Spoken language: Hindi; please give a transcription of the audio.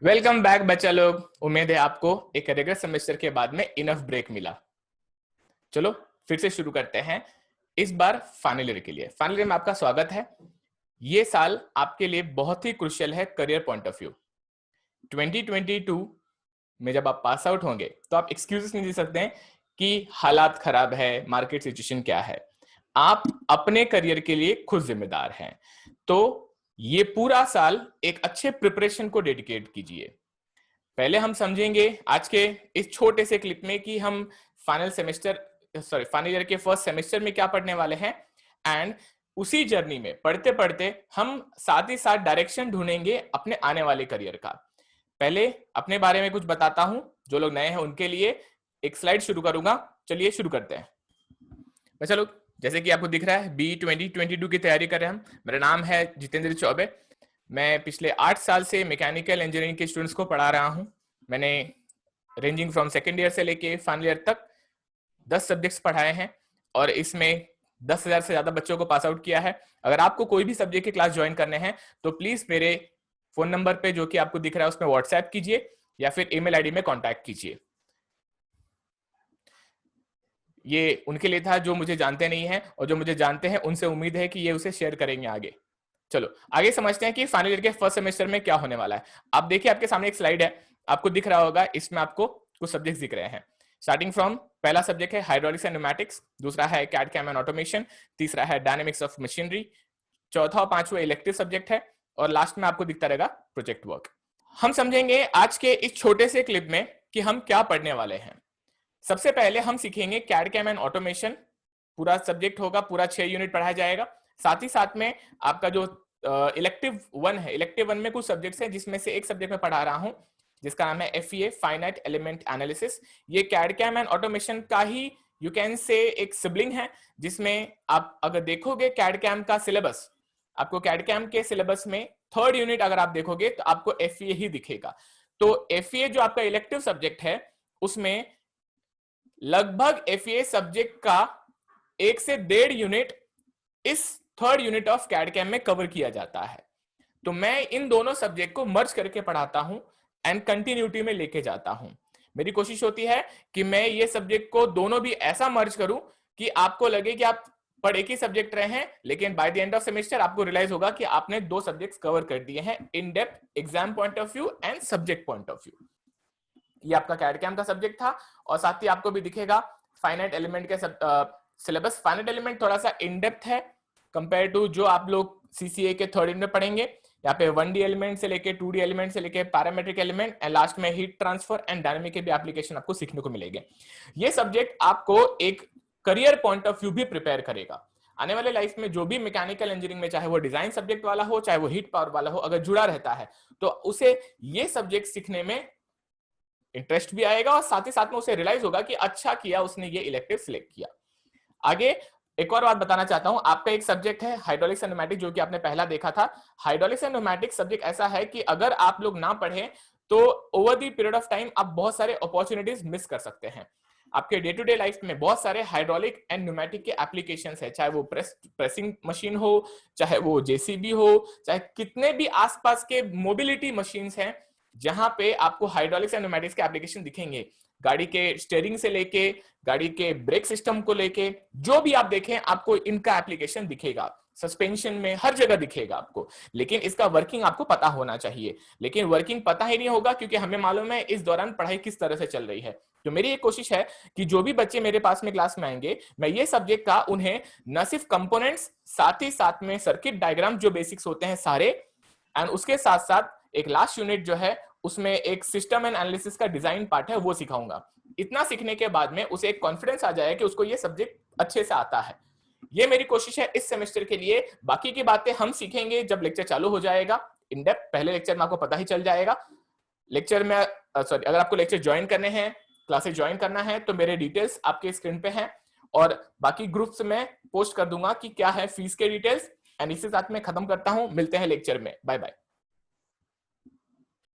वेलकम बैक बच्चा लोग। उम्मीद है आपको एक रेगुलर सेमेस्टर के बाद में इनफ ब्रेक मिला। चलो फिर से शुरू करते हैं। इस बार फाइनल ईयर के लिए। फाइनल ईयर में आपका स्वागत है। ये साल आपके लिए बहुत ही क्रुशियल है करियर पॉइंट ऑफ व्यू। 2022 में जब आप पास आउट होंगे तो आप एक्सक्यूजेस नहीं दे सकते हैं कि हालात खराब है, मार्केट सिचुएशन क्या है। आप अपने करियर के लिए खुद जिम्मेदार हैं। तो ये पूरा साल एक अच्छे प्रिपरेशन को डेडिकेट कीजिए। पहले हम समझेंगे आज के इस छोटे से क्लिप में कि हम फाइनल ईयर के फर्स्ट सेमेस्टर में क्या पढ़ने वाले हैं, एंड उसी जर्नी में पढ़ते पढ़ते हम साथ ही साथ डायरेक्शन ढूंढेंगे अपने आने वाले करियर का। पहले अपने बारे में कुछ बताता हूं, जो लोग नए हैं उनके लिए एक स्लाइड शुरू करूंगा। चलिए शुरू करते हैं। बच्चा लोग, जैसे कि आपको दिख रहा है बी 2022 की तैयारी कर रहे हैं हम। मेरा नाम है जितेंद्र चौबे। मैं पिछले 8 साल से मैकेनिकल इंजीनियरिंग के स्टूडेंट्स को पढ़ा रहा हूं। मैंने रेंजिंग फ्रॉम सेकेंड ईयर से लेके फाइनल ईयर तक 10 सब्जेक्ट्स पढ़ाए हैं और इसमें 10,000 से ज्यादा बच्चों को पास आउट किया है। अगर आपको कोई भी सब्जेक्ट की क्लास ज्वाइन करने हैं तो प्लीज मेरे फोन नंबर पे जो कि आपको दिख रहा है उसमें व्हाट्सएप कीजिए या फिर ईमेल आईडी में कॉन्टैक्ट कीजिए। ये उनके लिए था जो मुझे जानते नहीं है, और जो मुझे जानते हैं उनसे उम्मीद है कि ये उसे शेयर करेंगे आगे। चलो आगे समझते हैं कि फाइनल ईयर के फर्स्ट सेमेस्टर में क्या होने वाला है। आप देखिए, आपके सामने एक स्लाइड है, आपको दिख रहा होगा। इसमें आपको कुछ सब्जेक्ट्स दिख रहे हैं। स्टार्टिंग फ्रॉम पहला सब्जेक्ट है हाइड्रोलिक्स एंड न्यूमेटिक्स, दूसरा है कैड कैम एंड ऑटोमेशन, तीसरा है डायनेमिक्स ऑफ मशीनरी, चौथा और पांचवा इलेक्टिव सब्जेक्ट है, और लास्ट में आपको दिखता रहेगा प्रोजेक्ट वर्क। हम समझेंगे आज के इस छोटे से क्लिप में कि हम क्या पढ़ने वाले हैं। सबसे पहले हम सीखेंगे कैड कैम एंड ऑटोमेशन। पूरा सब्जेक्ट होगा, पूरा 6 यूनिट पढ़ाया जाएगा। साथ ही साथ में आपका जो इलेक्टिव 1 है, इलेक्टिव 1 में कुछ सब्जेक्ट्स हैं जिसमें से एक सब्जेक्ट में पढ़ा रहा हूं जिसका नाम है FEA फाइनाइट एलिमेंट एनालिसिस। ये कैड कैम एंड ऑटोमेशन का ही यू कैन से एक सिबलिंग है, जिसमें आप अगर देखोगे कैड कैम का सिलेबस, आपको कैड कैम के सिलेबस में 3rd यूनिट अगर आप देखोगे तो आपको FEA ही दिखेगा। तो FEA जो आपका इलेक्टिव सब्जेक्ट है उसमें लगभग FEA सब्जेक्ट का 1 से 1.5 यूनिट इस 3rd unit of CAD CAM में कवर किया जाता है। तो मैं इन दोनों सब्जेक्ट को मर्ज करके पढ़ाता हूं एंड कंटिन्यूटी में लेके जाता हूं। मेरी कोशिश होती है कि मैं ये सब्जेक्ट को दोनों भी ऐसा मर्ज करूं कि आपको लगे कि आप पढ़ एक ही सब्जेक्ट रहे हैं, लेकिन by the end of semester आपको रियलाइज होगा कि आपने 2 सब्जेक्ट्स कवर कर दिए हैं in depth, exam point of view and subject point of view. ये आपका कैड कैम का सब्जेक्ट था, और साथ ही आपको भी दिखेगा फाइनाइट एलिमेंट के सिलेबस। फाइनाइट एलिमेंट थोड़ा सा इन डेप्थ है कंपेयर टू जो आप लोग CCA के 3rd ईयर में पढ़ेंगे। यहाँ पे 1D एलिमेंट से लेके 2D एलिमेंट से लेके पैरामेट्रिक एलिमेंट एंड लास्ट में हीट ट्रांसफर एंड डायनामिक के भी एप्लीकेशन आपको सीखने को मिलेंगे। ये सब्जेक्ट आपको एक करियर पॉइंट ऑफ व्यू भी प्रिपेयर करेगा। आने वाले लाइफ में जो भी मैकेनिकल इंजीनियरिंग में, चाहे वो डिजाइन सब्जेक्ट वाला हो चाहे वो हीट पावर वाला हो, अगर जुड़ा रहता है तो उसे ये सब्जेक्ट सीखने में इंटरेस्ट भी आएगा और साथ ही साथ में उसे रियलाइज होगा कि अच्छा किया उसने ये इलेक्टिव सिलेक्ट किया। आगे एक और बात बताना चाहता हूं, आपका एक सब्जेक्ट है हाइड्रोलिक्स एंड न्यूमेटिक्स, जो कि आपने पहला देखा था। हाइड्रोलिक्स एंड न्यूमेटिक्स सब्जेक्ट ऐसा है कि अगर आप लोग ना पढ़ें तो over the period of time आप बहुत सारे अपॉर्चुनिटीज मिस कर सकते हैं। आपके डे टू डे लाइफ में बहुत सारे हाइड्रोलिक एंड न्यूमेटिक के एप्लीकेशंस है, चाहे वो प्रेसिंग मशीन हो, चाहे वो JCB हो, चाहे कितने भी आसपास के मोबिलिटी मशीन्स हैं जहां पे आपको हाइड्रोलिक्स एंड न्यूमेटिक्स के एप्लीकेशन दिखेंगे। गाड़ी के स्टीयरिंग से लेके गाड़ी के ब्रेक सिस्टम को लेके जो भी आप देखें आपको इनका एप्लीकेशन दिखेगा। सस्पेंशन में हर जगह दिखेगा आपको, लेकिन इसका वर्किंग आपको पता होना चाहिए। लेकिन वर्किंग पता ही नहीं होगा क्योंकि हमें मालूम है इस दौरान पढ़ाई किस तरह से चल रही है। तो मेरी एक कोशिश है कि जो भी बच्चे मेरे पास में क्लास में आएंगे, मैं ये सब्जेक्ट का उन्हें न सिर्फ कंपोनेंट्स, साथ ही साथ में सर्किट डायग्राम जो बेसिक्स होते हैं सारे, एंड उसके साथ साथ एक लास्ट यूनिट जो है उसमें एक सिस्टम एंड एनालिसिस का डिजाइन पार्ट है वो सिखाऊंगा। इतना सीखने के बाद में उसे एक कॉन्फिडेंस आ जाए कि उसको ये सब्जेक्ट अच्छे से आता है। ये मेरी कोशिश है इस सेमेस्टर के लिए। बाकी की बातें हम सीखेंगे जब लेक्चर चालू हो जाएगा इन डेप्थ। पहले लेक्चर में आपको पता ही चल जाएगा। लेक्चर में अगर आपको लेक्चर ज्वाइन करने हैं, क्लासेस ज्वाइन करना है, तो मेरे डिटेल्स आपके स्क्रीन पे हैं और बाकी ग्रुप्स में पोस्ट कर दूंगा कि क्या है फीस के डिटेल्स। एंड इसी साथ में खत्म करता हूं, मिलते हैं लेक्चर में, बाय बाय।